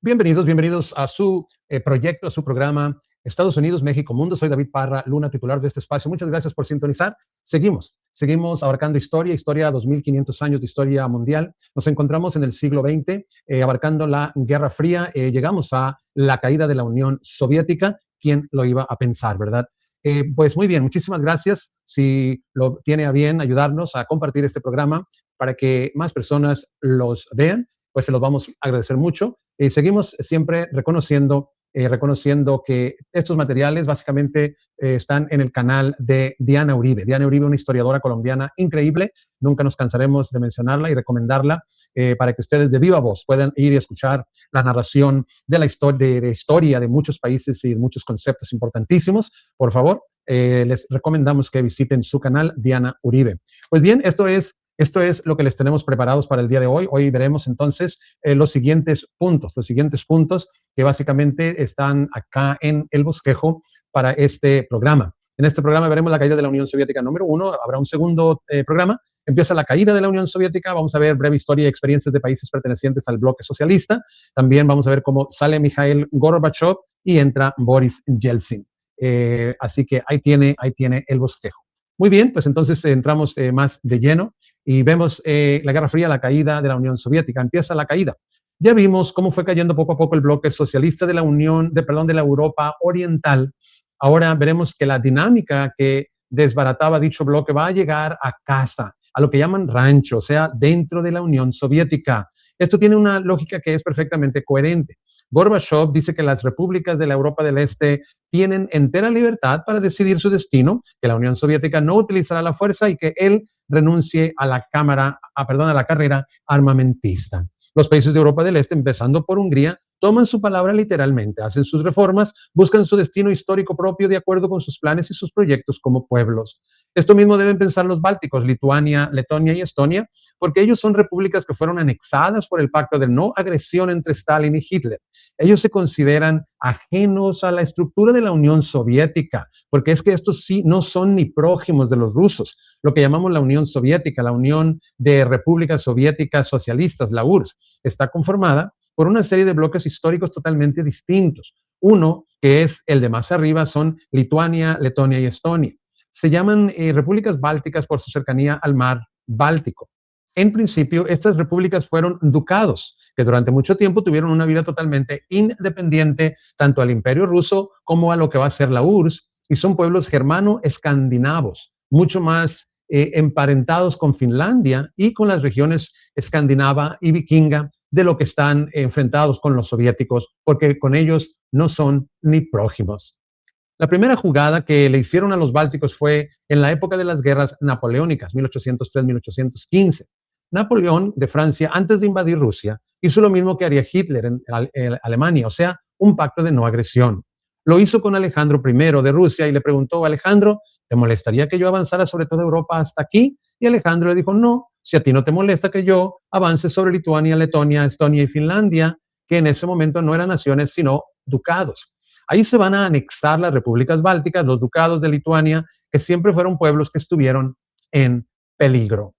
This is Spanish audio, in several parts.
Bienvenidos, bienvenidos a su proyecto, a su programa Estados Unidos, México, Mundo. Soy David Parra Luna, titular de este espacio. Muchas gracias por sintonizar. Seguimos abarcando historia 2500 años de historia mundial. Nos encontramos en el siglo XX, abarcando la Guerra Fría. Llegamos a la caída de la Unión Soviética. ¿Quién lo iba a pensar, verdad? Pues muy bien, muchísimas gracias. Si lo tiene a bien ayudarnos a compartir este programa para que más personas los vean, pues se los vamos a agradecer mucho. Seguimos siempre reconociendo que estos materiales básicamente están en el canal de Diana Uribe. Diana Uribe, una historiadora colombiana increíble. Nunca nos cansaremos de mencionarla y recomendarla para que ustedes de viva voz puedan ir y escuchar la narración de la historia de muchos países y de muchos conceptos importantísimos. Por favor, les recomendamos que visiten su canal, Diana Uribe. Pues bien, esto es lo que les tenemos preparados para el día de hoy. Hoy veremos entonces los siguientes puntos que básicamente están acá en el bosquejo para este programa. En este programa veremos la caída de la Unión Soviética número 1. Habrá un segundo programa. Empieza la caída de la Unión Soviética. Vamos a ver breve historia y experiencias de países pertenecientes al bloque socialista. También vamos a ver cómo sale Mikhail Gorbachev y entra Boris Yeltsin. Así que ahí tiene el bosquejo. Muy bien, pues entonces entramos más de lleno y vemos la Guerra Fría, la caída de la Unión Soviética. Empieza la caída. Ya vimos cómo fue cayendo poco a poco el bloque socialista de la Europa Oriental. Ahora veremos que la dinámica que desbarataba dicho bloque va a llegar a casa, a lo que llaman rancho, o sea, dentro de la Unión Soviética. Esto tiene una lógica que es perfectamente coherente. Gorbachev dice que las repúblicas de la Europa del Este tienen entera libertad para decidir su destino, que la Unión Soviética no utilizará la fuerza y que él renuncie a la carrera armamentista. Los países de Europa del Este, empezando por Hungría, toman su palabra literalmente, hacen sus reformas, buscan su destino histórico propio de acuerdo con sus planes y sus proyectos como pueblos. Esto mismo deben pensar los bálticos, Lituania, Letonia y Estonia, porque ellos son repúblicas que fueron anexadas por el pacto de no agresión entre Stalin y Hitler. Ellos se consideran ajenos a la estructura de la Unión Soviética, porque es que estos sí no son ni prójimos de los rusos, lo que llamamos la Unión Soviética, la Unión de Repúblicas Soviéticas Socialistas, la URSS, está conformada por una serie de bloques históricos totalmente distintos. Uno, que es el de más arriba, son Lituania, Letonia y Estonia. Se llaman repúblicas bálticas por su cercanía al mar Báltico. En principio, estas repúblicas fueron ducados, que durante mucho tiempo tuvieron una vida totalmente independiente, tanto al Imperio Ruso como a lo que va a ser la URSS, y son pueblos germano-escandinavos, mucho más emparentados con Finlandia y con las regiones escandinava y vikinga de lo que están enfrentados con los soviéticos, porque con ellos no son ni prójimos. La primera jugada que le hicieron a los bálticos fue en la época de las guerras napoleónicas, 1803-1815. Napoleón de Francia, antes de invadir Rusia, hizo lo mismo que haría Hitler en Alemania, o sea, un pacto de no agresión. Lo hizo con Alejandro I de Rusia y le preguntó: Alejandro, ¿te molestaría que yo avanzara sobre toda Europa hasta aquí? Y Alejandro le dijo: no, si a ti no te molesta que yo avance sobre Lituania, Letonia, Estonia y Finlandia, que en ese momento no eran naciones sino ducados. Ahí se van a anexar las repúblicas bálticas, los ducados de Lituania, que siempre fueron pueblos que estuvieron en peligro.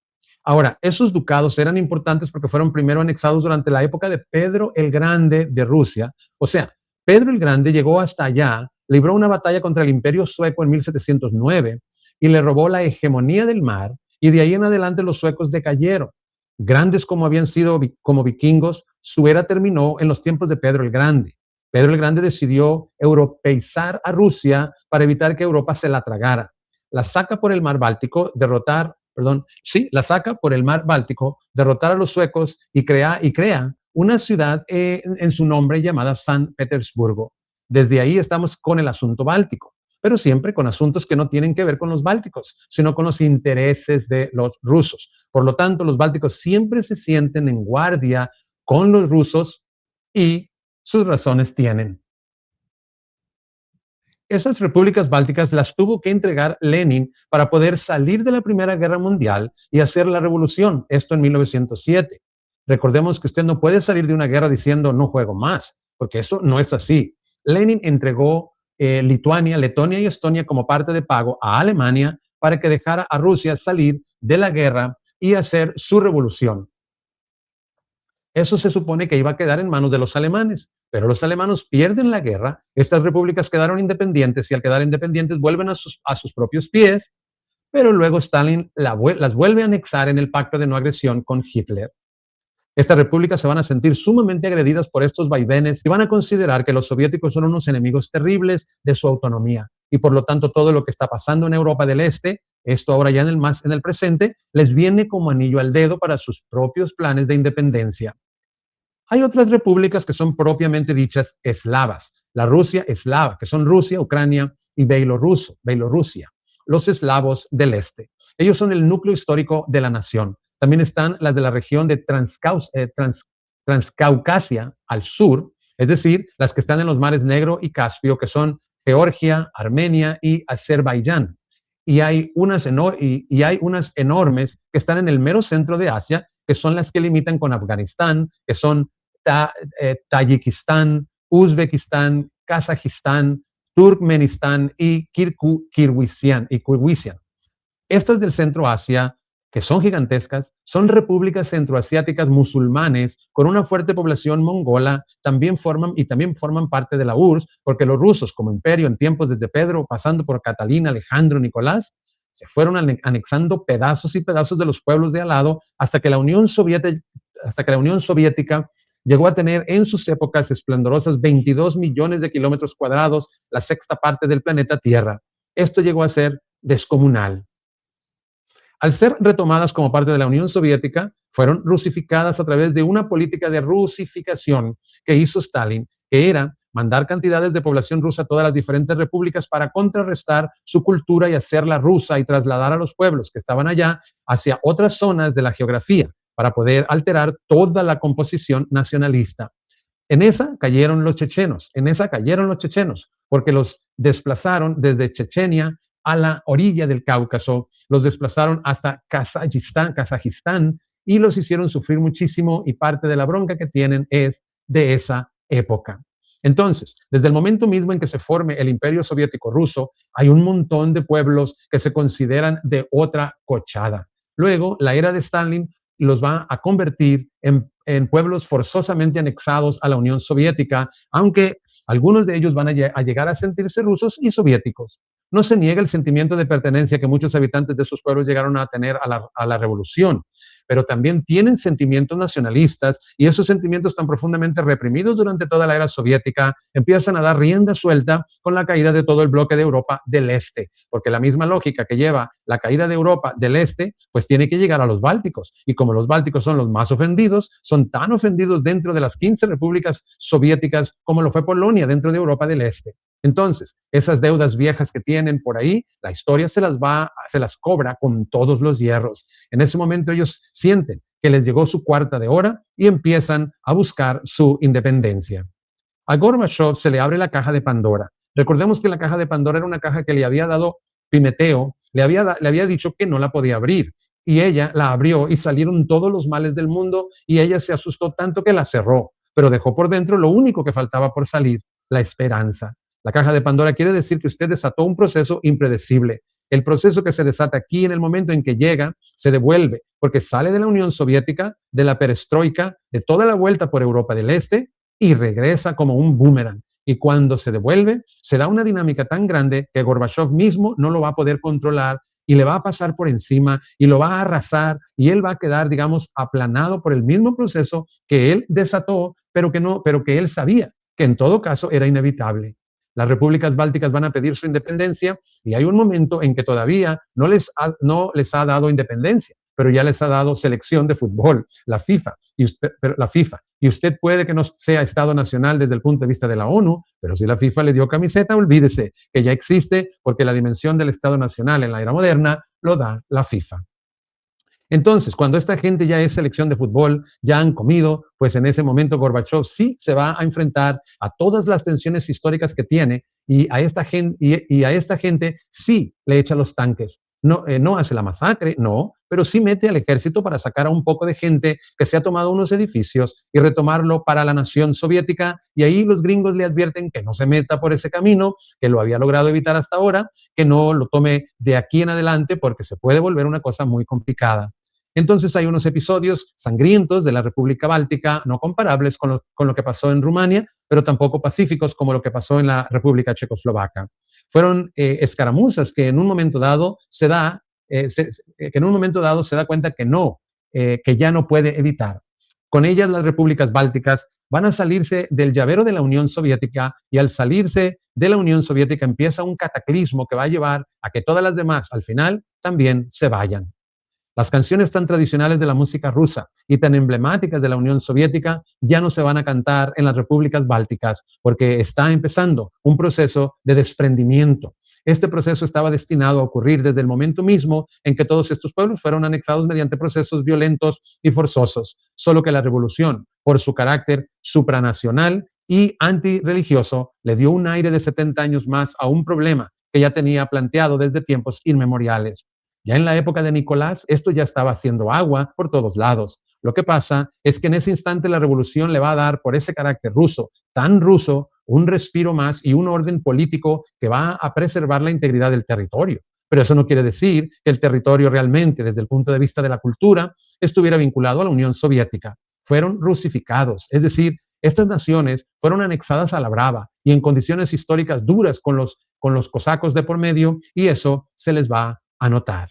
Ahora, esos ducados eran importantes porque fueron primero anexados durante la época de Pedro el Grande de Rusia. O sea, Pedro el Grande llegó hasta allá, libró una batalla contra el Imperio Sueco en 1709 y le robó la hegemonía del mar, y de ahí en adelante los suecos decayeron. Grandes como habían sido como vikingos, su era terminó en los tiempos de Pedro el Grande. Pedro el Grande decidió europeizar a Rusia para evitar que Europa se la tragara. La saca por el mar Báltico, derrotar a los suecos y crea una ciudad en su nombre llamada San Petersburgo. Desde ahí estamos con el asunto báltico, pero siempre con asuntos que no tienen que ver con los bálticos, sino con los intereses de los rusos. Por lo tanto, los bálticos siempre se sienten en guardia con los rusos y sus razones tienen. Esas repúblicas bálticas las tuvo que entregar Lenin para poder salir de la Primera Guerra Mundial y hacer la revolución, esto en 1907. Recordemos que usted no puede salir de una guerra diciendo no juego más, porque eso no es así. Lenin entregó Lituania, Letonia y Estonia como parte de pago a Alemania para que dejara a Rusia salir de la guerra y hacer su revolución. Eso se supone que iba a quedar en manos de los alemanes, Pero los alemanes pierden la guerra, estas repúblicas quedaron independientes y al quedar independientes vuelven a sus propios pies, pero luego Stalin las vuelve a anexar en el pacto de no agresión con Hitler. Estas repúblicas se van a sentir sumamente agredidas por estos vaivenes y van a considerar que los soviéticos son unos enemigos terribles de su autonomía. Y por lo tanto, todo lo que está pasando en Europa del Este, esto ahora ya en el presente, les viene como anillo al dedo para sus propios planes de independencia. Hay otras repúblicas que son propiamente dichas eslavas, la Rusia eslava, que son Rusia, Ucrania y Bielorrusia, los eslavos del este. Ellos son el núcleo histórico de la nación. También están las de la región de Transcaucasia al sur, es decir, las que están en los mares Negro y Caspio, que son Georgia, Armenia y Azerbaiyán. Y hay unas enormes que están en el mero centro de Asia, que son las que limitan con Afganistán, que son Tayikistán, Uzbekistán, Kazajistán, Turkmenistán y Kirguistán. Estas del centro Asia, que son gigantescas, son repúblicas centroasiáticas musulmanes con una fuerte población mongola, también forman parte de la URSS, porque los rusos como imperio en tiempos desde Pedro, pasando por Catalina, Alejandro, Nicolás, se fueron anexando pedazos y pedazos de los pueblos de al lado hasta que la Unión Soviética llegó a tener en sus épocas esplendorosas 22 millones de kilómetros cuadrados, la sexta parte del planeta Tierra. Esto llegó a ser descomunal. Al ser retomadas como parte de la Unión Soviética, fueron rusificadas a través de una política de rusificación que hizo Stalin, que era mandar cantidades de población rusa a todas las diferentes repúblicas para contrarrestar su cultura y hacerla rusa y trasladar a los pueblos que estaban allá hacia otras zonas de la geografía para poder alterar toda la composición nacionalista. En esa cayeron los chechenos, porque los desplazaron desde Chechenia a la orilla del Cáucaso, los desplazaron hasta Kazajistán y los hicieron sufrir muchísimo y parte de la bronca que tienen es de esa época. Entonces, desde el momento mismo en que se forme el Imperio Soviético Ruso, hay un montón de pueblos que se consideran de otra cochada. Luego, la era de Stalin los va a convertir en pueblos forzosamente anexados a la Unión Soviética, aunque algunos de ellos van a llegar a sentirse rusos y soviéticos. No se niega el sentimiento de pertenencia que muchos habitantes de esos pueblos llegaron a tener a la revolución, pero también tienen sentimientos nacionalistas y esos sentimientos tan profundamente reprimidos durante toda la era soviética empiezan a dar rienda suelta con la caída de todo el bloque de Europa del Este, porque la misma lógica que lleva la caída de Europa del Este, pues tiene que llegar a los bálticos, y como los bálticos son los más ofendidos, son tan ofendidos dentro de las 15 repúblicas soviéticas como lo fue Polonia dentro de Europa del Este. Entonces, esas deudas viejas que tienen por ahí, la historia se las cobra con todos los hierros. En ese momento ellos sienten que les llegó su cuarta de hora y empiezan a buscar su independencia. A Gorbachev se le abre la caja de Pandora. Recordemos que la caja de Pandora era una caja que le había dado Pimeteo, le había dicho que no la podía abrir. Y ella la abrió y salieron todos los males del mundo y ella se asustó tanto que la cerró, pero dejó por dentro lo único que faltaba por salir, la esperanza. La caja de Pandora quiere decir que usted desató un proceso impredecible. El proceso que se desata aquí en el momento en que llega, se devuelve, porque sale de la Unión Soviética, de la perestroika, de toda la vuelta por Europa del Este y regresa como un boomerang. Y cuando se devuelve, se da una dinámica tan grande que Gorbachev mismo no lo va a poder controlar y le va a pasar por encima y lo va a arrasar y él va a quedar, digamos, aplanado por el mismo proceso que él desató, pero que él sabía que en todo caso era inevitable. Las repúblicas bálticas van a pedir su independencia y hay un momento en que todavía no les ha dado independencia, pero ya les ha dado selección de fútbol, la FIFA. Y usted puede que no sea Estado nacional desde el punto de vista de la ONU, pero si la FIFA le dio camiseta, olvídese que ya existe porque la dimensión del Estado nacional en la era moderna lo da la FIFA. Entonces, cuando esta gente ya es selección de fútbol, ya han comido, pues en ese momento Gorbachev sí se va a enfrentar a todas las tensiones históricas que tiene y a esta gente sí le echa los tanques. No hace la masacre, no, pero sí mete al ejército para sacar a un poco de gente que se ha tomado unos edificios y retomarlo para la nación soviética, y ahí los gringos le advierten que no se meta por ese camino, que lo había logrado evitar hasta ahora, que no lo tome de aquí en adelante porque se puede volver una cosa muy complicada. Entonces hay unos episodios sangrientos de la República Báltica, no comparables con lo que pasó en Rumania, pero tampoco pacíficos como lo que pasó en la República Checoslovaca. Fueron escaramuzas que en un momento dado que en un momento dado se da cuenta que no, que ya no puede evitar. Con ellas las repúblicas bálticas van a salirse del llavero de la Unión Soviética, y al salirse de la Unión Soviética empieza un cataclismo que va a llevar a que todas las demás al final también se vayan. Las canciones tan tradicionales de la música rusa y tan emblemáticas de la Unión Soviética ya no se van a cantar en las repúblicas bálticas, porque está empezando un proceso de desprendimiento. Este proceso estaba destinado a ocurrir desde el momento mismo en que todos estos pueblos fueron anexados mediante procesos violentos y forzosos, solo que la revolución, por su carácter supranacional y antirreligioso, le dio un aire de 70 años más a un problema que ya tenía planteado desde tiempos inmemoriales. Ya en la época de Nicolás, esto ya estaba haciendo agua por todos lados. Lo que pasa es que en ese instante la revolución le va a dar, por ese carácter ruso, tan ruso, un respiro más y un orden político que va a preservar la integridad del territorio. Pero eso no quiere decir que el territorio realmente, desde el punto de vista de la cultura, estuviera vinculado a la Unión Soviética. Fueron rusificados, es decir, estas naciones fueron anexadas a la brava y en condiciones históricas duras con los cosacos de por medio, y eso se les va a notar.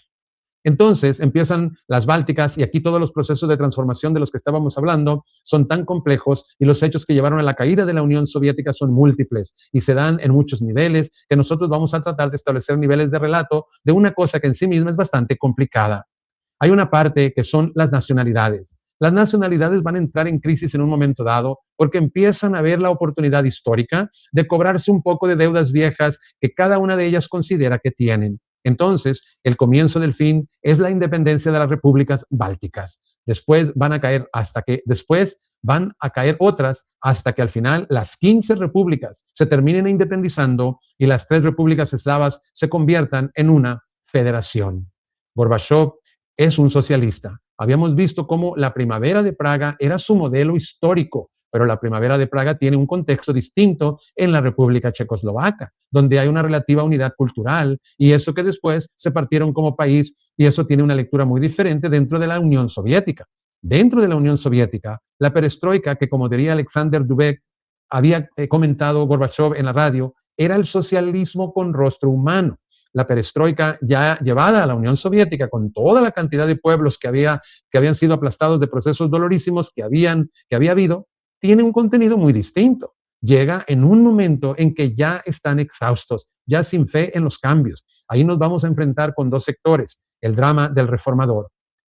Entonces empiezan las bálticas, y aquí todos los procesos de transformación de los que estábamos hablando son tan complejos, y los hechos que llevaron a la caída de la Unión Soviética son múltiples y se dan en muchos niveles, que nosotros vamos a tratar de establecer niveles de relato de una cosa que en sí misma es bastante complicada. Hay una parte que son las nacionalidades. Las nacionalidades van a entrar en crisis en un momento dado porque empiezan a ver la oportunidad histórica de cobrarse un poco de deudas viejas que cada una de ellas considera que tienen. Entonces, el comienzo del fin es la independencia de las repúblicas bálticas. Después van a caer otras hasta que al final las 15 repúblicas se terminen independizando y las 3 repúblicas eslavas se conviertan en una federación. Gorbachev es un socialista. Habíamos visto cómo la Primavera de Praga era su modelo histórico, pero la Primavera de Praga tiene un contexto distinto en la República Checoslovaca, donde hay una relativa unidad cultural, y eso que después se partieron como país, y eso tiene una lectura muy diferente dentro de la Unión Soviética. Dentro de la Unión Soviética, la perestroika, que como diría Alexander Dubek, había comentado Gorbachev en la radio, era el socialismo con rostro humano. La perestroika ya llevada a la Unión Soviética con toda la cantidad de pueblos que habían sido aplastados de procesos dolorísimos que había habido, tiene un contenido muy distinto. Llega en un momento en que ya están exhaustos, ya sin fe en los cambios. Ahí nos vamos a enfrentar con 2 sectores, el drama del reformador.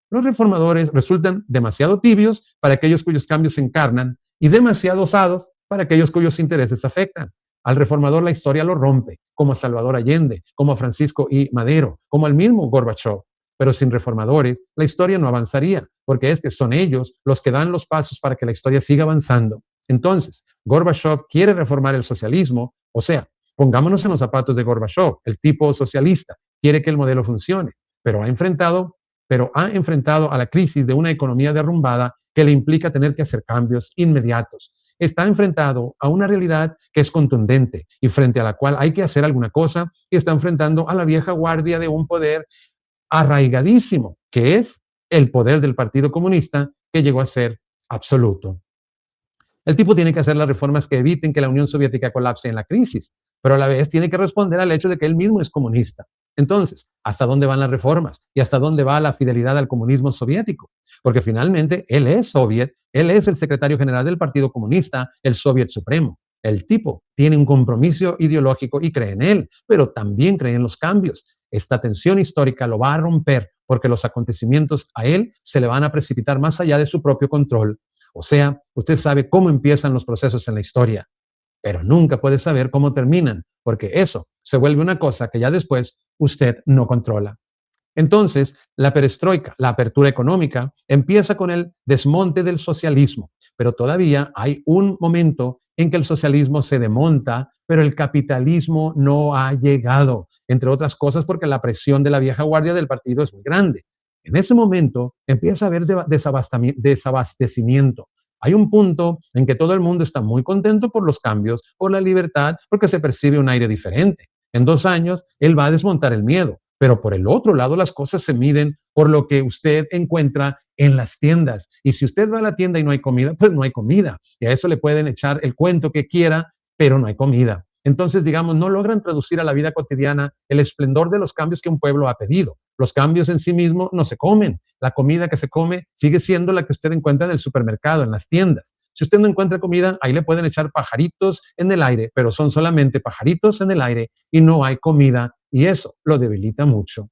Los reformadores resultan demasiado tibios para aquellos cuyos cambios se encarnan y demasiado osados para aquellos cuyos intereses afectan. Al reformador la historia lo rompe, como a Salvador Allende, como a Francisco I. Madero, como al mismo Gorbachev. Pero sin reformadores, la historia no avanzaría, porque es que son ellos los que dan los pasos para que la historia siga avanzando. Entonces, Gorbachev quiere reformar el socialismo, o sea, pongámonos en los zapatos de Gorbachev, el tipo socialista, quiere que el modelo funcione, pero ha enfrentado a la crisis de una economía derrumbada que le implica tener que hacer cambios inmediatos. Está enfrentado a una realidad que es contundente y frente a la cual hay que hacer alguna cosa, y está enfrentando a la vieja guardia de un poder arraigadísimo, que es el poder del Partido Comunista, que llegó a ser absoluto. El tipo tiene que hacer las reformas que eviten que la Unión Soviética colapse en la crisis, pero a la vez tiene que responder al hecho de que él mismo es comunista. Entonces, ¿hasta dónde van las reformas? ¿Y hasta dónde va la fidelidad al comunismo soviético? Porque finalmente él es soviet, él es el secretario general del Partido Comunista, el soviet supremo. El tipo tiene un compromiso ideológico y cree en él, pero también cree en los cambios. Esta tensión histórica lo va a romper porque los acontecimientos a él se le van a precipitar más allá de su propio control. O sea, usted sabe cómo empiezan los procesos en la historia, pero nunca puede saber cómo terminan, porque eso se vuelve una cosa que ya después usted no controla. Entonces, la perestroika, la apertura económica, empieza con el desmonte del socialismo, pero todavía hay un momento en que el socialismo se demonta, pero el capitalismo no ha llegado, entre otras cosas porque la presión de la vieja guardia del partido es muy grande. En ese momento empieza a haber desabastecimiento. Hay un punto en que todo el mundo está muy contento por los cambios, por la libertad, porque se percibe un aire diferente. En 2 años, él va a desmontar el miedo. Pero por el otro lado, las cosas se miden por lo que usted encuentra en las tiendas. Y si usted va a la tienda y no hay comida, pues no hay comida. Y a eso le pueden echar el cuento que quiera, pero no hay comida. Entonces, digamos, no logran traducir a la vida cotidiana el esplendor de los cambios que un pueblo ha pedido. Los cambios en sí mismos no se comen. La comida que se come sigue siendo la que usted encuentra en el supermercado, en las tiendas. Si usted no encuentra comida, ahí le pueden echar pajaritos en el aire, pero son solamente pajaritos en el aire y no hay comida, y eso lo debilita mucho.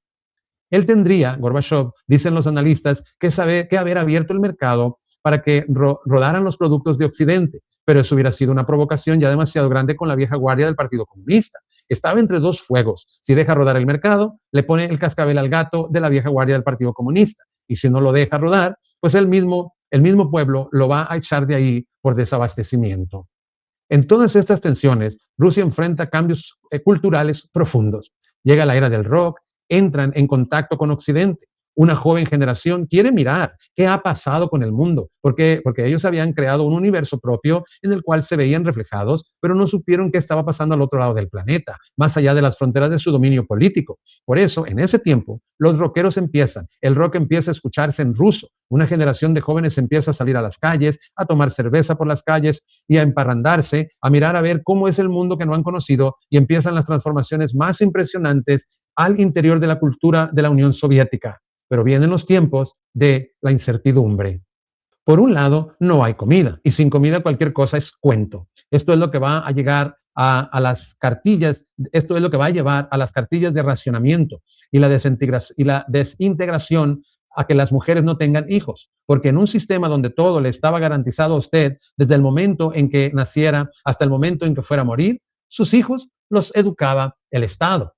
Él tendría, Gorbachev, dicen los analistas, que haber abierto el mercado para que rodaran los productos de Occidente, pero eso hubiera sido una provocación ya demasiado grande con la vieja guardia del Partido Comunista. Estaba entre dos fuegos. Si deja rodar el mercado, le pone el cascabel al gato de la vieja guardia del Partido Comunista. Y si no lo deja rodar, pues el mismo pueblo lo va a echar de ahí por desabastecimiento. En todas estas tensiones, Rusia enfrenta cambios culturales profundos. Llega la era del rock, entran en contacto con Occidente. Una joven generación quiere mirar qué ha pasado con el mundo, porque ellos habían creado un universo propio en el cual se veían reflejados, pero no supieron qué estaba pasando al otro lado del planeta, más allá de las fronteras de su dominio político. Por eso, en ese tiempo, los rockeros el rock empieza a escucharse en ruso. Una generación de jóvenes empieza a salir a las calles, a tomar cerveza por las calles y a emparrandarse, a mirar a ver cómo es el mundo que no han conocido, y empiezan las transformaciones más impresionantes al interior de la cultura de la Unión Soviética. Pero vienen los tiempos de la incertidumbre. Por un lado, no hay comida, y sin comida cualquier cosa es cuento. Esto es lo que va a llegar a las cartillas, esto es lo que va a llevar a las cartillas de racionamiento y la desintegración, a que las mujeres no tengan hijos, porque en un sistema donde todo le estaba garantizado a usted desde el momento en que naciera hasta el momento en que fuera a morir, sus hijos los educaba el Estado,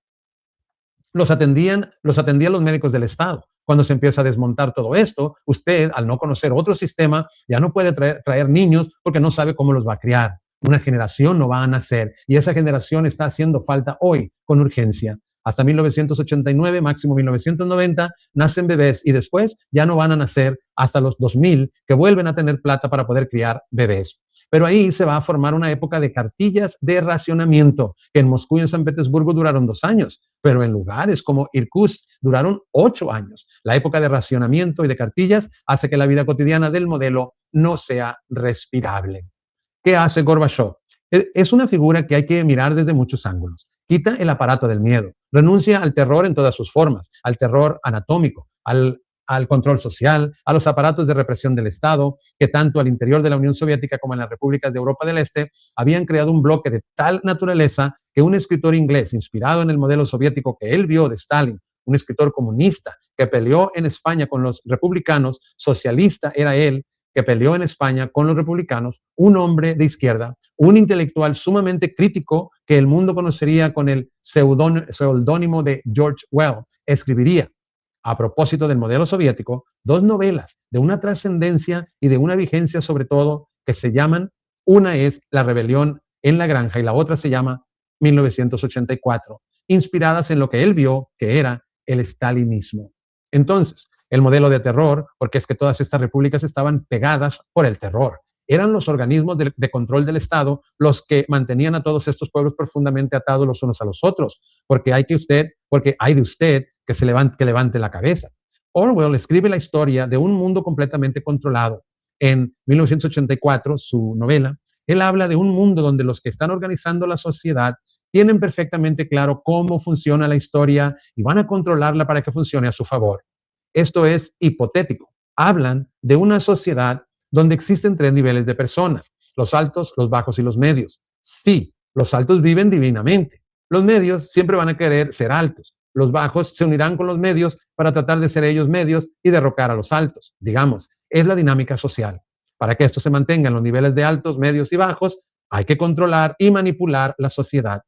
los atendían los médicos del Estado. Cuando se empieza a desmontar todo esto, usted, al no conocer otro sistema, ya no puede traer niños porque no sabe cómo los va a criar. Una generación no va a nacer, y esa generación está haciendo falta hoy con urgencia. Hasta 1989, máximo 1990, nacen bebés, y después ya no van a nacer hasta los 2000, que vuelven a tener plata para poder criar bebés. Pero ahí se va a formar una época de cartillas de racionamiento, que en Moscú y en San Petersburgo duraron 2 años, pero en lugares como Irkutsk duraron 8 años. La época de racionamiento y de cartillas hace que la vida cotidiana del modelo no sea respirable. ¿Qué hace Gorbachev? Es una figura que hay que mirar desde muchos ángulos. Quita el aparato del miedo, renuncia al terror en todas sus formas, al terror anatómico, al control social, a los aparatos de represión del Estado, que tanto al interior de la Unión Soviética como en las repúblicas de Europa del Este habían creado un bloque de tal naturaleza que un escritor inglés inspirado en el modelo soviético que él vio de Stalin, un escritor comunista que peleó en España con los republicanos, socialista era él, que peleó en España con los republicanos, un hombre de izquierda, un intelectual sumamente crítico que el mundo conocería con el seudónimo de George Well, escribiría, a propósito del modelo soviético, 2 novelas de una trascendencia y de una vigencia sobre todo que se llaman, una es La rebelión en la granja y la otra se llama 1984, inspiradas en lo que él vio que era el stalinismo. Entonces, el modelo de terror, porque es que todas estas repúblicas estaban pegadas por el terror. Eran los organismos de control del Estado los que mantenían a todos estos pueblos profundamente atados los unos a los otros, porque hay de usted que levante la cabeza. Orwell escribe la historia de un mundo completamente controlado. En 1984, su novela, él habla de un mundo donde los que están organizando la sociedad tienen perfectamente claro cómo funciona la historia y van a controlarla para que funcione a su favor. Esto es hipotético. Hablan de una sociedad donde existen 3 niveles de personas: los altos, los bajos y los medios. Sí, los altos viven divinamente. Los medios siempre van a querer ser altos. Los bajos se unirán con los medios para tratar de ser ellos medios y derrocar a los altos. Digamos, es la dinámica social. Para que esto se mantenga en los niveles de altos, medios y bajos, hay que controlar y manipular la sociedad.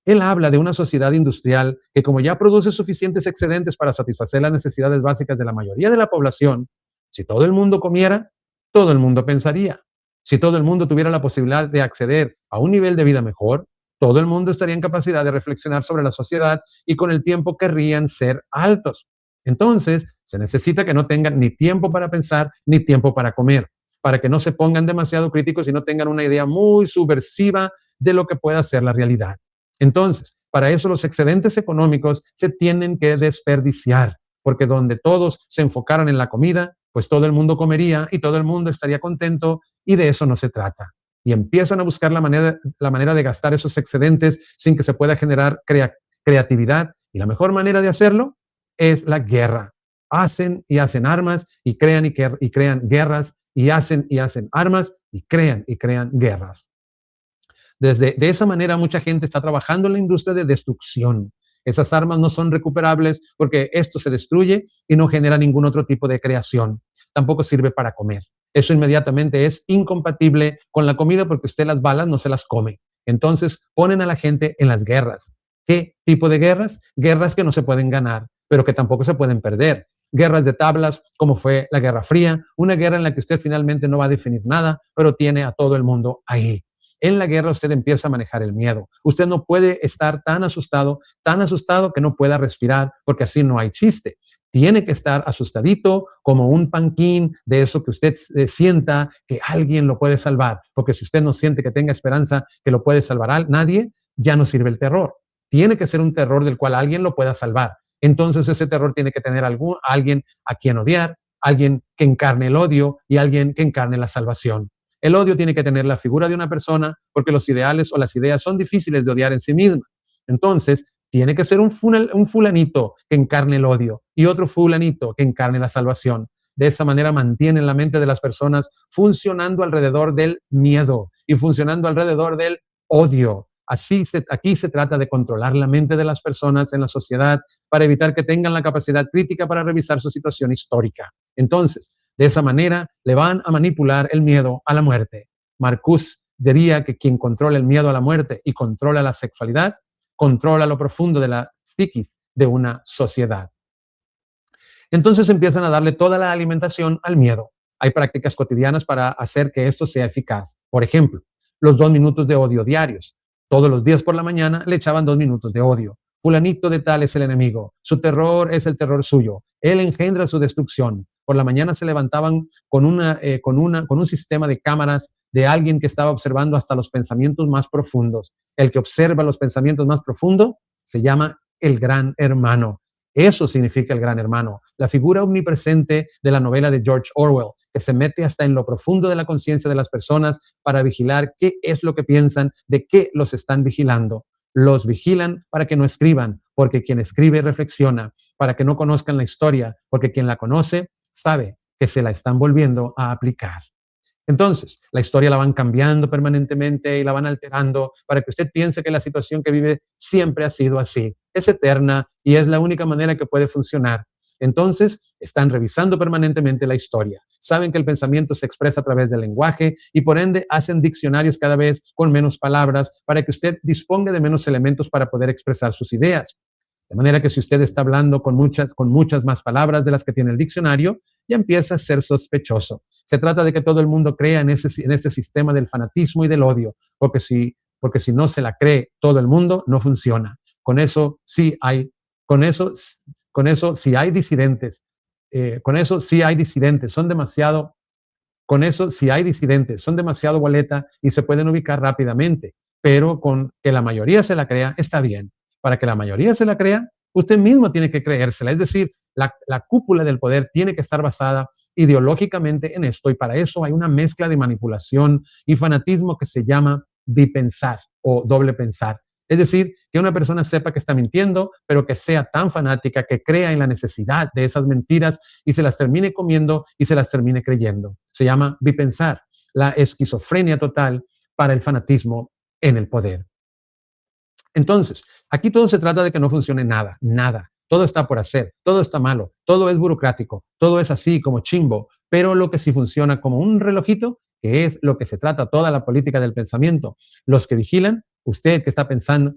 Él habla de una sociedad industrial que, como ya produce suficientes excedentes para satisfacer las necesidades básicas de la mayoría de la población, si todo el mundo comiera, todo el mundo pensaría. Si todo el mundo tuviera la posibilidad de acceder a un nivel de vida mejor, todo el mundo estaría en capacidad de reflexionar sobre la sociedad y con el tiempo querrían ser altos. Entonces, se necesita que no tengan ni tiempo para pensar ni tiempo para comer, para que no se pongan demasiado críticos y no tengan una idea muy subversiva de lo que pueda ser la realidad. Entonces, Para eso los excedentes económicos se tienen que desperdiciar, porque donde todos se enfocaran en la comida, pues todo el mundo comería y todo el mundo estaría contento, y de eso no se trata. Y empiezan a buscar la manera de gastar esos excedentes sin que se pueda generar creatividad. Y la mejor manera de hacerlo es la guerra. Hacen y hacen armas y crean y crean guerras y hacen armas y crean guerras. De esa manera, mucha gente está trabajando en la industria de destrucción. Esas armas no son recuperables porque esto se destruye y no genera ningún otro tipo de creación. Tampoco sirve para comer. Eso inmediatamente es incompatible con la comida porque usted las balas no se las come. Entonces ponen a la gente en las guerras. ¿Qué tipo de guerras? Guerras que no se pueden ganar, pero que tampoco se pueden perder. Guerras de tablas, como fue la Guerra Fría, una guerra en la que usted finalmente no va a definir nada, pero tiene a todo el mundo ahí. En la guerra usted empieza a manejar el miedo. Usted no puede estar tan asustado que no pueda respirar, porque así no hay chiste. Tiene que estar asustadito como un panquín de eso que usted sienta que alguien lo puede salvar, porque si usted no siente que tenga esperanza que lo puede salvar a nadie, ya no sirve el terror. Tiene que ser un terror del cual alguien lo pueda salvar. Entonces ese terror tiene que tener alguien a quien odiar, alguien que encarne el odio y alguien que encarne la salvación. El odio tiene que tener la figura de una persona porque los ideales o las ideas son difíciles de odiar en sí mismas. Entonces, tiene que ser un fulanito que encarne el odio y otro fulanito que encarne la salvación. De esa manera mantienen la mente de las personas funcionando alrededor del miedo y funcionando alrededor del odio. Aquí se trata de controlar la mente de las personas en la sociedad para evitar que tengan la capacidad crítica para revisar su situación histórica. Entonces, de esa manera le van a manipular el miedo a la muerte. Marcuse diría que quien controla el miedo a la muerte y controla la sexualidad, controla lo profundo de la psiquis de una sociedad. Entonces empiezan a darle toda la alimentación al miedo. Hay prácticas cotidianas para hacer que esto sea eficaz. Por ejemplo, los 2 minutos de odio diarios. Todos los días por la mañana le echaban 2 minutos de odio. Fulanito de tal es el enemigo. Su terror es el terror suyo. Él engendra su destrucción. Por la mañana se levantaban con un sistema de cámaras de alguien que estaba observando hasta los pensamientos más profundos. El que observa los pensamientos más profundos se llama el gran hermano. Eso significa el gran hermano, la figura omnipresente de la novela de George Orwell, que se mete hasta en lo profundo de la conciencia de las personas para vigilar qué es lo que piensan, de qué los están vigilando. Los vigilan para que no escriban, porque quien escribe reflexiona, para que no conozcan la historia, porque quien la conoce sabe que se la están volviendo a aplicar. Entonces, la historia la van cambiando permanentemente y la van alterando para que usted piense que la situación que vive siempre ha sido así. Es eterna y es la única manera que puede funcionar. Entonces, están revisando permanentemente la historia. Saben que el pensamiento se expresa a través del lenguaje y por ende hacen diccionarios cada vez con menos palabras para que usted disponga de menos elementos para poder expresar sus ideas. De manera que si usted está hablando con muchas más palabras de las que tiene el diccionario, ya empieza a ser sospechoso. Se trata de que todo el mundo crea en ese sistema del fanatismo y del odio, porque si no se la cree todo el mundo, no funciona. Con eso sí hay disidentes. Son demasiado boleta y se pueden ubicar rápidamente, pero con que la mayoría se la crea, está bien. Para que la mayoría se la crea, usted mismo tiene que creérsela. Es decir, la cúpula del poder tiene que estar basada ideológicamente en esto y para eso hay una mezcla de manipulación y fanatismo que se llama bipensar o doble pensar. Es decir, que una persona sepa que está mintiendo, pero que sea tan fanática que crea en la necesidad de esas mentiras y se las termine comiendo y se las termine creyendo. Se llama bipensar, la esquizofrenia total para el fanatismo en el poder. Entonces, aquí todo se trata de que no funcione nada, nada. Todo está por hacer, todo está malo, todo es burocrático, todo es así como chimbo, pero lo que sí funciona como un relojito, que es lo que se trata toda la política del pensamiento. Los que vigilan, usted qué está pensando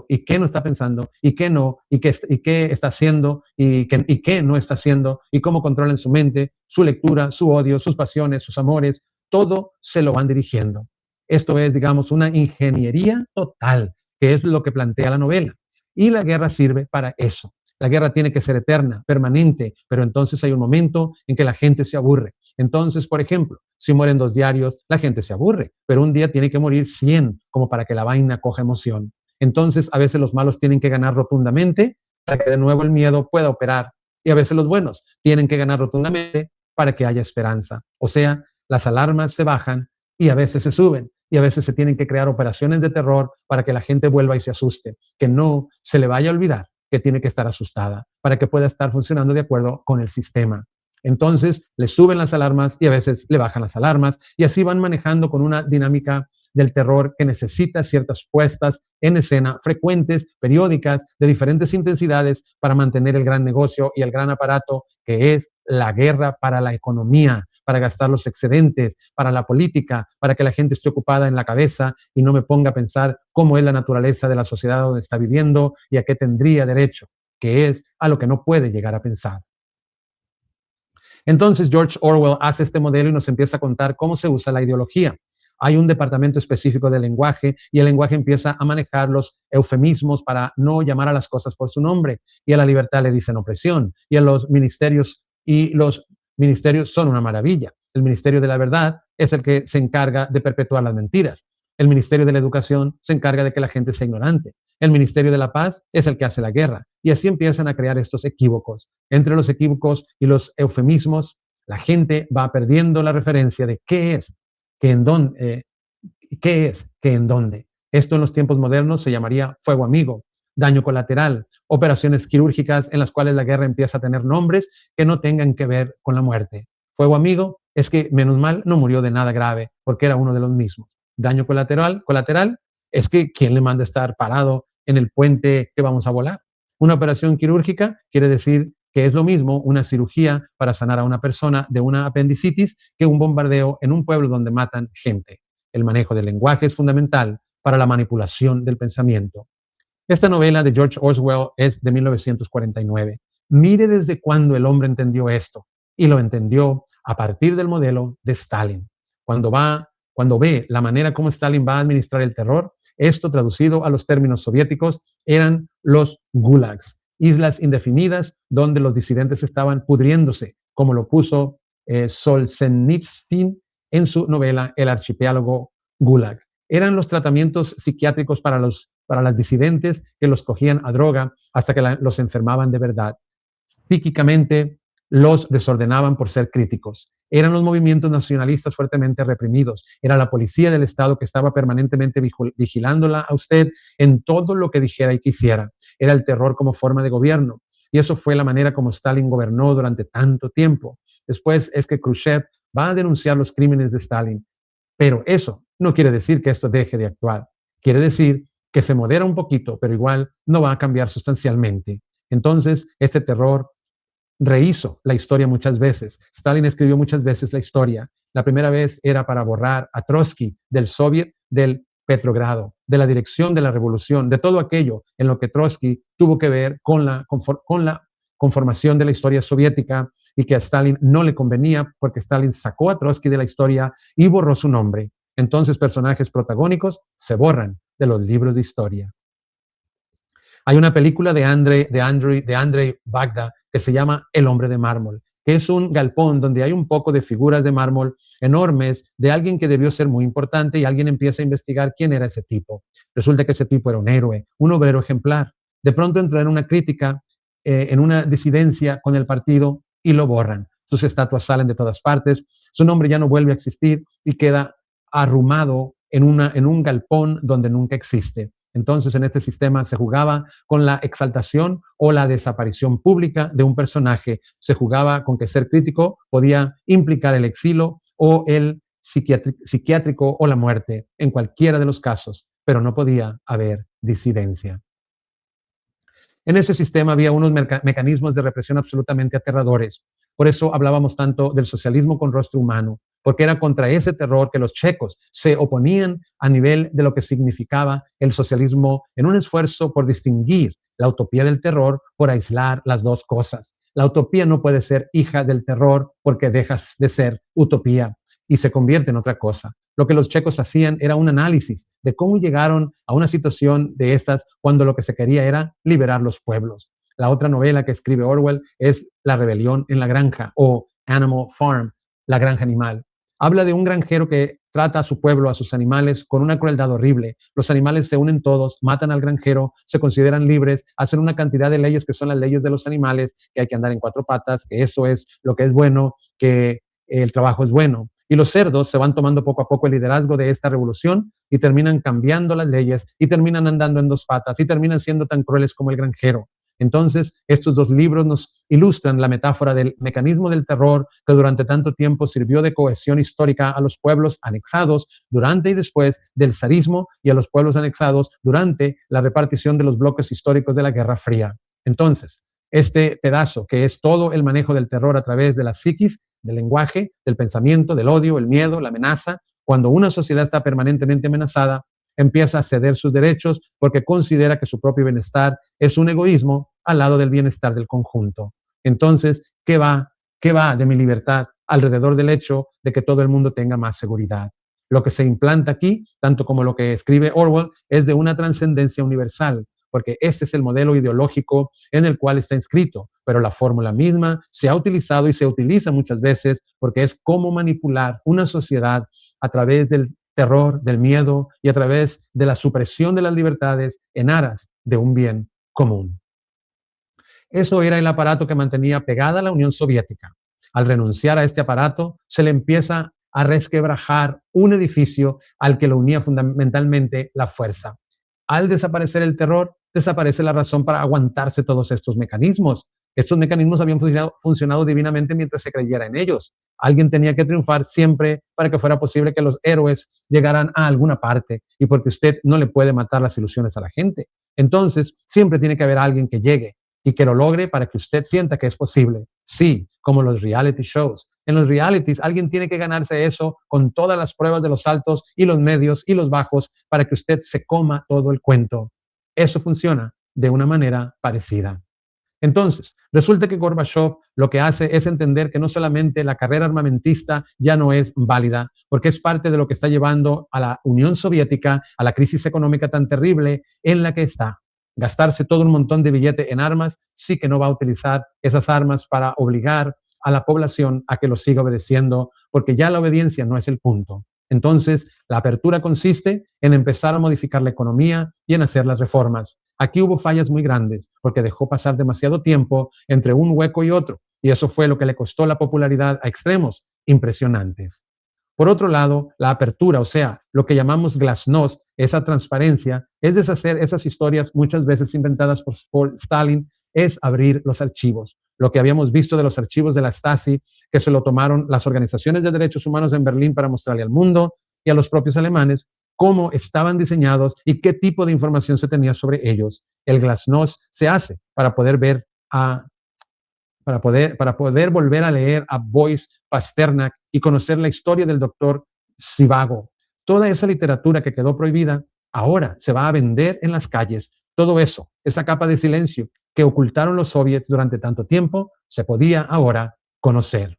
y qué no está pensando y qué no, y qué está haciendo y qué no está haciendo y cómo controlan su mente, su lectura, su odio, sus pasiones, sus amores, todo se lo van dirigiendo. Esto es, digamos, una ingeniería total, que es lo que plantea la novela. Y la guerra sirve para eso. La guerra tiene que ser eterna, permanente, pero entonces hay un momento en que la gente se aburre. Entonces, por ejemplo, si mueren 2 diarios, la gente se aburre, pero un día tiene que morir 100 como para que la vaina coja emoción. Entonces, a veces los malos tienen que ganar rotundamente para que de nuevo el miedo pueda operar. Y a veces los buenos tienen que ganar rotundamente para que haya esperanza. O sea, las alarmas se bajan y a veces se suben. Y a veces se tienen que crear operaciones de terror para que la gente vuelva y se asuste. Que no se le vaya a olvidar que tiene que estar asustada para que pueda estar funcionando de acuerdo con el sistema. Entonces, le suben las alarmas y a veces le bajan las alarmas y así van manejando con una dinámica del terror que necesita ciertas puestas en escena frecuentes, periódicas, de diferentes intensidades para mantener el gran negocio y el gran aparato que es la guerra para la economía, para gastar los excedentes, para la política, para que la gente esté ocupada en la cabeza y no me ponga a pensar cómo es la naturaleza de la sociedad donde está viviendo y a qué tendría derecho, que es a lo que no puede llegar a pensar. Entonces George Orwell hace este modelo y nos empieza a contar cómo se usa la ideología. Hay un departamento específico del lenguaje y el lenguaje empieza a manejar los eufemismos para no llamar a las cosas por su nombre. Y a la libertad le dicen opresión. Y a los ministerios son una maravilla. El Ministerio de la Verdad es el que se encarga de perpetuar las mentiras. El Ministerio de la Educación se encarga de que la gente sea ignorante. El Ministerio de la Paz es el que hace la guerra. Y así empiezan a crear estos equívocos. Entre los equívocos y los eufemismos, la gente va perdiendo la referencia de qué es, que en dónde, qué es, que en dónde. Esto en los tiempos modernos se llamaría fuego amigo, daño colateral, operaciones quirúrgicas en las cuales la guerra empieza a tener nombres que no tengan que ver con la muerte. Fuego amigo es que menos mal no murió de nada grave porque era uno de los mismos. Daño colateral es que quién le manda estar parado en el puente que vamos a volar. Una operación quirúrgica quiere decir que es lo mismo una cirugía para sanar a una persona de una apendicitis que un bombardeo en un pueblo donde matan gente. El manejo del lenguaje es fundamental para la manipulación del pensamiento. Esta novela de George Orwell es de 1949. Mire desde cuándo el hombre entendió esto y lo entendió a partir del modelo de Stalin. Cuando ve la manera como Stalin va a administrar el terror, esto traducido a los términos soviéticos eran los gulags, islas indefinidas donde los disidentes estaban pudriéndose, como lo puso Solzhenitsyn en su novela El archipiélago Gulag. Eran los tratamientos psiquiátricos para las disidentes que los cogían a droga hasta que los enfermaban de verdad. Psíquicamente los desordenaban por ser críticos. Eran los movimientos nacionalistas fuertemente reprimidos. Era la policía del Estado que estaba permanentemente vigilándola a usted en todo lo que dijera y quisiera. Era el terror como forma de gobierno. Y eso fue la manera como Stalin gobernó durante tanto tiempo. Después es que Khrushchev va a denunciar los crímenes de Stalin. Pero eso no quiere decir que esto deje de actuar. Quiere decir que se modera un poquito, pero igual no va a cambiar sustancialmente. Entonces, este terror rehizo la historia muchas veces. Stalin escribió muchas veces la historia. La primera vez era para borrar a Trotsky del Soviet del Petrogrado, de la dirección de la revolución, de todo aquello en lo que Trotsky tuvo que ver con la conformación de la historia soviética y que a Stalin no le convenía porque Stalin sacó a Trotsky de la historia y borró su nombre. Entonces, personajes protagónicos se borran de los libros de historia. Hay una película de Andrei Bagda que se llama El hombre de mármol, que es un galpón donde hay un poco de figuras de mármol enormes de alguien que debió ser muy importante y alguien empieza a investigar quién era ese tipo. Resulta que ese tipo era un héroe, un obrero ejemplar. De pronto entra en una crítica, en una disidencia con el partido y lo borran. Sus estatuas salen de todas partes, su nombre ya no vuelve a existir y queda arrumado en un galpón donde nunca existe. Entonces, en este sistema se jugaba con la exaltación o la desaparición pública de un personaje. Se jugaba con que ser crítico podía implicar el exilio o el psiquiátrico o la muerte, en cualquiera de los casos, pero no podía haber disidencia. En ese sistema había unos mecanismos de represión absolutamente aterradores. Por eso hablábamos tanto del socialismo con rostro humano, porque era contra ese terror que los checos se oponían a nivel de lo que significaba el socialismo en un esfuerzo por distinguir la utopía del terror, por aislar las dos cosas. La utopía no puede ser hija del terror porque dejas de ser utopía y se convierte en otra cosa. Lo que los checos hacían era un análisis de cómo llegaron a una situación de estas cuando lo que se quería era liberar los pueblos. La otra novela que escribe Orwell es La rebelión en la granja o Animal Farm, la granja animal. Habla de un granjero que trata a su pueblo, a sus animales, con una crueldad horrible. Los animales se unen todos, matan al granjero, se consideran libres, hacen una cantidad de leyes que son las leyes de los animales, que hay que andar en cuatro patas, que eso es lo que es bueno, que el trabajo es bueno. Y los cerdos se van tomando poco a poco el liderazgo de esta revolución y terminan cambiando las leyes y terminan andando en dos patas y terminan siendo tan crueles como el granjero. Entonces, estos dos libros nos ilustran la metáfora del mecanismo del terror que durante tanto tiempo sirvió de cohesión histórica a los pueblos anexados durante y después del zarismo y a los pueblos anexados durante la repartición de los bloques históricos de la Guerra Fría. Entonces, este pedazo, que es todo el manejo del terror a través de la psiquis, del lenguaje, del pensamiento, del odio, el miedo, la amenaza, cuando una sociedad está permanentemente amenazada, empieza a ceder sus derechos porque considera que su propio bienestar es un egoísmo al lado del bienestar del conjunto. Entonces, qué va de mi libertad alrededor del hecho de que todo el mundo tenga más seguridad? Lo que se implanta aquí, tanto como lo que escribe Orwell, es de una trascendencia universal, porque este es el modelo ideológico en el cual está inscrito, pero la fórmula misma se ha utilizado y se utiliza muchas veces porque es cómo manipular una sociedad a través del terror, del miedo y a través de la supresión de las libertades en aras de un bien común. Eso era el aparato que mantenía pegada a la Unión Soviética. Al renunciar a este aparato, se le empieza a resquebrajar un edificio al que lo unía fundamentalmente la fuerza. Al desaparecer el terror, desaparece la razón para aguantarse todos estos mecanismos. Estos mecanismos habían funcionado divinamente mientras se creyera en ellos. Alguien tenía que triunfar siempre para que fuera posible que los héroes llegaran a alguna parte y porque usted no le puede matar las ilusiones a la gente. Entonces, siempre tiene que haber alguien que llegue y que lo logre para que usted sienta que es posible. Sí, como los reality shows. En los realities, alguien tiene que ganarse eso con todas las pruebas de los altos y los medios y los bajos para que usted se coma todo el cuento. Eso funciona de una manera parecida. Entonces, resulta que Gorbachev lo que hace es entender que no solamente la carrera armamentista ya no es válida, porque es parte de lo que está llevando a la Unión Soviética a la crisis económica tan terrible en la que está. Gastarse todo un montón de billete en armas sí que no va a utilizar esas armas para obligar a la población a que lo siga obedeciendo, porque ya la obediencia no es el punto. Entonces, la apertura consiste en empezar a modificar la economía y en hacer las reformas. Aquí hubo fallas muy grandes porque dejó pasar demasiado tiempo entre un hueco y otro, y eso fue lo que le costó la popularidad a extremos impresionantes. Por otro lado, la apertura, o sea, lo que llamamos glasnost, esa transparencia, es deshacer esas historias muchas veces inventadas por Stalin, es abrir los archivos. Lo que habíamos visto de los archivos de la Stasi, que se lo tomaron las organizaciones de derechos humanos en Berlín para mostrarle al mundo y a los propios alemanes cómo estaban diseñados y qué tipo de información se tenía sobre ellos. El glasnost se hace para poder ver para poder volver a leer a Boyce, Pasternak y conocer la historia del doctor Zhivago. Toda esa literatura que quedó prohibida ahora se va a vender en las calles. Todo eso, esa capa de silencio que ocultaron los soviets durante tanto tiempo, se podía ahora conocer.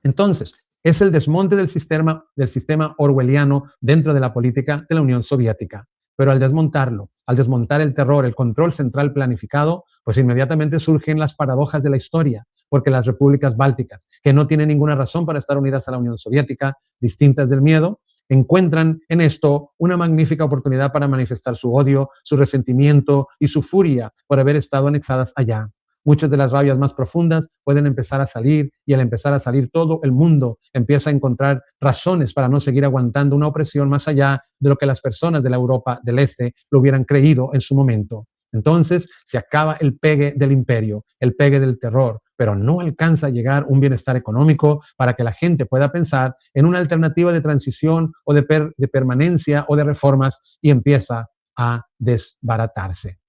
Entonces, es el desmonte del sistema orwelliano dentro de la política de la Unión Soviética. Pero al desmontarlo, al desmontar el terror, el control central planificado, pues inmediatamente surgen las paradojas de la historia, porque las repúblicas bálticas, que no tienen ninguna razón para estar unidas a la Unión Soviética, distintas del miedo, encuentran en esto una magnífica oportunidad para manifestar su odio, su resentimiento y su furia por haber estado anexadas allá. Muchas de las rabias más profundas pueden empezar a salir y al empezar a salir todo el mundo empieza a encontrar razones para no seguir aguantando una opresión más allá de lo que las personas de la Europa del Este lo hubieran creído en su momento. Entonces se acaba el pegue del imperio, el pegue del terror, pero no alcanza a llegar un bienestar económico para que la gente pueda pensar en una alternativa de transición o de permanencia o de reformas y empieza a desbaratarse.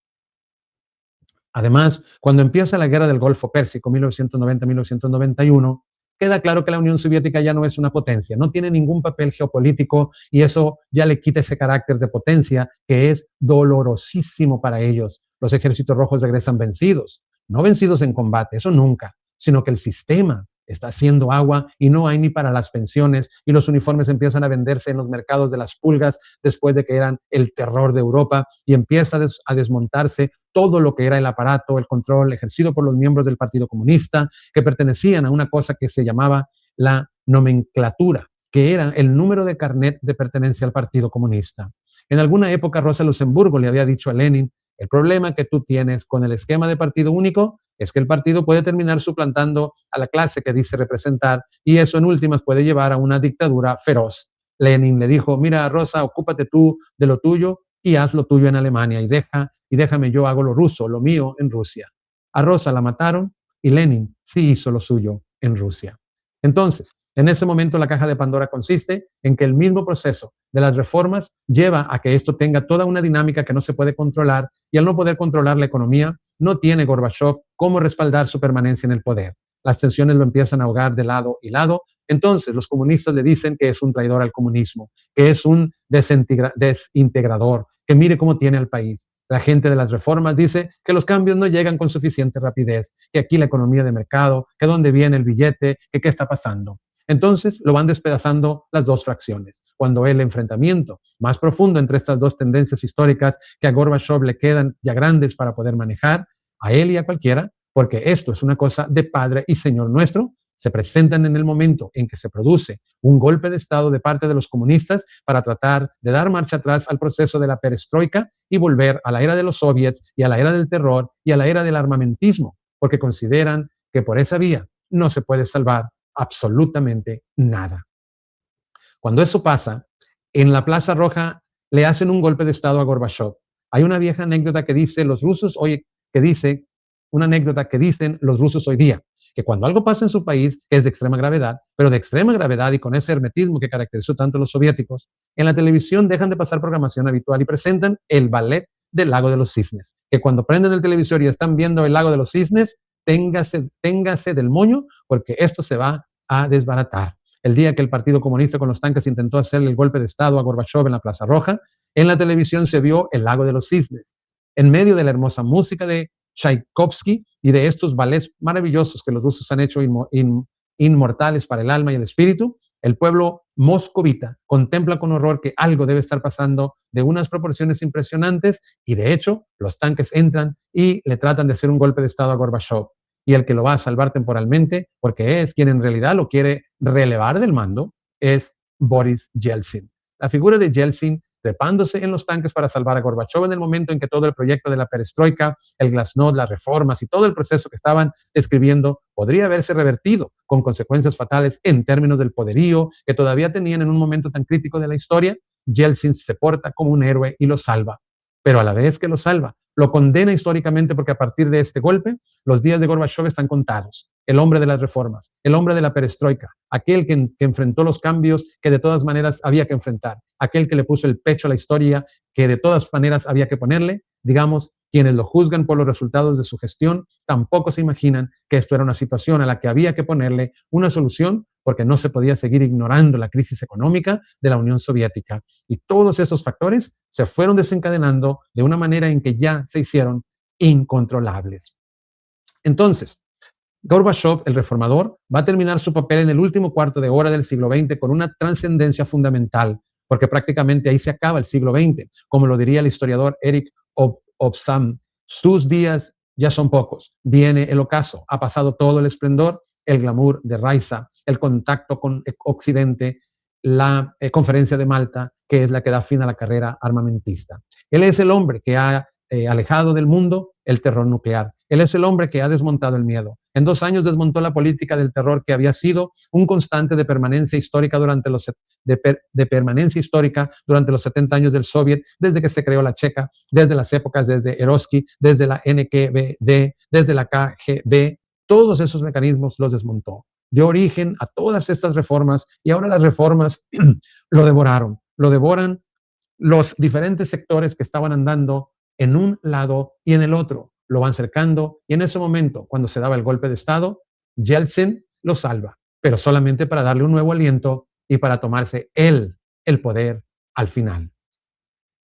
Además, cuando empieza la guerra del Golfo Pérsico, 1990-1991, queda claro que la Unión Soviética ya no es una potencia, no tiene ningún papel geopolítico y eso ya le quita ese carácter de potencia que es dolorosísimo para ellos. Los ejércitos rojos regresan vencidos, no vencidos en combate, eso nunca, sino que el sistema está haciendo agua y no hay ni para las pensiones y los uniformes empiezan a venderse en los mercados de las pulgas después de que eran el terror de Europa y empieza a desmontarse todo lo que era el aparato, el control ejercido por los miembros del Partido Comunista que pertenecían a una cosa que se llamaba la nomenclatura. que era el número de carnet de pertenencia al Partido Comunista. En alguna época, Rosa Luxemburgo le había dicho a Lenin: el problema que tú tienes con el esquema de partido único es que el partido puede terminar suplantando a la clase que dice representar, y eso en últimas puede llevar a una dictadura feroz. Lenin le dijo: mira, Rosa, ocúpate tú de lo tuyo y haz lo tuyo en Alemania, y déjame, yo hago lo ruso, lo mío en Rusia. A Rosa la mataron y Lenin sí hizo lo suyo en Rusia. Entonces, en ese momento la caja de Pandora consiste en que el mismo proceso de las reformas lleva a que esto tenga toda una dinámica que no se puede controlar, y al no poder controlar la economía, no tiene Gorbachev cómo respaldar su permanencia en el poder. Las tensiones lo empiezan a ahogar de lado y lado. Entonces los comunistas le dicen que es un traidor al comunismo, que es un desintegrador, que mire cómo tiene al país. La gente de las reformas dice que los cambios no llegan con suficiente rapidez, que aquí la economía de mercado, que dónde viene el billete, que qué está pasando. Entonces lo van despedazando las dos fracciones. Cuando el enfrentamiento más profundo entre estas dos tendencias históricas que a Gorbachev le quedan ya grandes para poder manejar, a él y a cualquiera, porque esto es una cosa de Padre y Señor nuestro, se presentan en el momento en que se produce un golpe de Estado de parte de los comunistas para tratar de dar marcha atrás al proceso de la perestroika y volver a la era de los soviets y a la era del terror y a la era del armamentismo, porque consideran que por esa vía no se puede salvar absolutamente nada. Cuando eso pasa, en la Plaza Roja le hacen un golpe de Estado a Gorbachev. Hay una vieja anécdota que dice los rusos hoy, que dice, una anécdota que dicen los rusos hoy día, que cuando algo pasa en su país, que es de extrema gravedad, pero de extrema gravedad y con ese hermetismo que caracterizó tanto a los soviéticos, en la televisión dejan de pasar programación habitual y presentan el ballet del Lago de los Cisnes, que cuando prenden el televisor y están viendo el Lago de los Cisnes, téngase del moño, porque esto se va a desbaratar. El día que el Partido Comunista con los tanques intentó hacerle el golpe de Estado a Gorbachev en la Plaza Roja, en la televisión se vio el Lago de los Cisnes, en medio de la hermosa música de Tchaikovsky y de estos ballets maravillosos que los rusos han hecho inmortales para el alma y el espíritu. El pueblo moscovita contempla con horror que algo debe estar pasando de unas proporciones impresionantes, y de hecho los tanques entran y le tratan de hacer un golpe de Estado a Gorbachev. Y el que lo va a salvar temporalmente, porque es quien en realidad lo quiere relevar del mando, es Boris Yeltsin. La figura de Yeltsin trepándose en los tanques para salvar a Gorbachev en el momento en que todo el proyecto de la perestroika, el glasnost, las reformas y todo el proceso que estaban escribiendo podría haberse revertido con consecuencias fatales en términos del poderío que todavía tenían en un momento tan crítico de la historia. Yeltsin se porta como un héroe y lo salva, pero a la vez que lo salva, lo condena históricamente, porque a partir de este golpe los días de Gorbachev están contados. El hombre de las reformas, el hombre de la perestroika, aquel que enfrentó los cambios que de todas maneras había que enfrentar, aquel que le puso el pecho a la historia que de todas maneras había que ponerle. Digamos, quienes lo juzgan por los resultados de su gestión tampoco se imaginan que esto era una situación a la que había que ponerle una solución, porque no se podía seguir ignorando la crisis económica de la Unión Soviética. Y todos esos factores se fueron desencadenando de una manera en que ya se hicieron incontrolables. Entonces, Gorbachev, el reformador, va a terminar su papel en el último cuarto de hora del siglo XX con una trascendencia fundamental, porque prácticamente ahí se acaba el siglo XX. Como lo diría el historiador Eric Hobsbawm, sus días ya son pocos. Viene el ocaso, ha pasado todo el esplendor, el glamour de Raiza, el contacto con Occidente, la conferencia de Malta, que es la que da fin a la carrera armamentista. Él es el hombre que ha alejado del mundo el terror nuclear. Él es el hombre que ha desmontado el miedo. En 2 años desmontó la política del terror, que había sido un constante de permanencia histórica durante los 70 años del Soviet, desde que se creó la Checa, desde las épocas desde Eroski, desde la NKVD, desde la KGB. Todos esos mecanismos los desmontó. Dio origen a todas estas reformas, y ahora las reformas lo devoraron. Lo devoran los diferentes sectores que estaban andando en un lado y en el otro. Lo van cercando, y en ese momento, cuando se daba el golpe de Estado, Yeltsin lo salva, pero solamente para darle un nuevo aliento y para tomarse él el poder al final.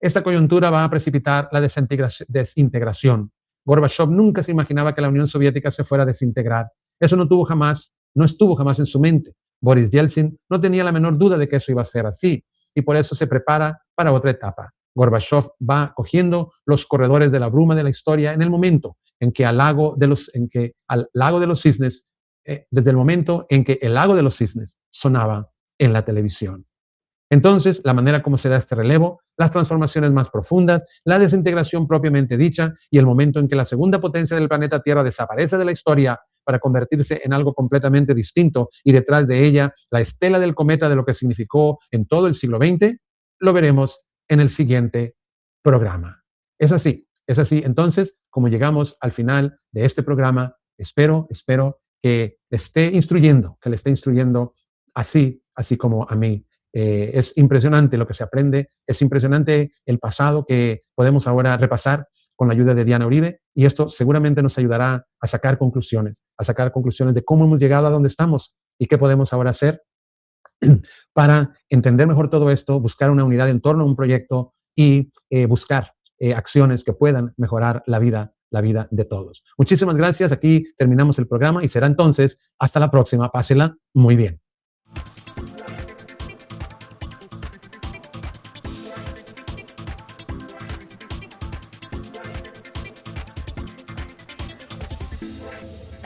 Esta coyuntura va a precipitar la desintegración. Gorbachev nunca se imaginaba que la Unión Soviética se fuera a desintegrar. Eso no estuvo jamás en su mente. Boris Yeltsin no tenía la menor duda de que eso iba a ser así, y por eso se prepara para otra etapa. Gorbachev va cogiendo los corredores de la bruma de la historia en el momento en que al lago de los cisnes, desde el momento en que el Lago de los Cisnes sonaba en la televisión. Entonces, la manera como se da este relevo, las transformaciones más profundas, la desintegración propiamente dicha y el momento en que la segunda potencia del planeta Tierra desaparece de la historia para convertirse en algo completamente distinto y detrás de ella la estela del cometa de lo que significó en todo el siglo XX, lo veremos en el siguiente programa. Es así, es así. Entonces, como llegamos al final de este programa, espero que le esté instruyendo así como a mí. Es impresionante lo que se aprende, es impresionante el pasado que podemos ahora repasar con la ayuda de Diana Uribe, y esto seguramente nos ayudará a sacar conclusiones de cómo hemos llegado a donde estamos y qué podemos ahora hacer para entender mejor todo esto, buscar una unidad en torno a un proyecto y buscar acciones que puedan mejorar la vida de todos. Muchísimas gracias. Aquí terminamos el programa y será entonces hasta la próxima. Pásela muy bien.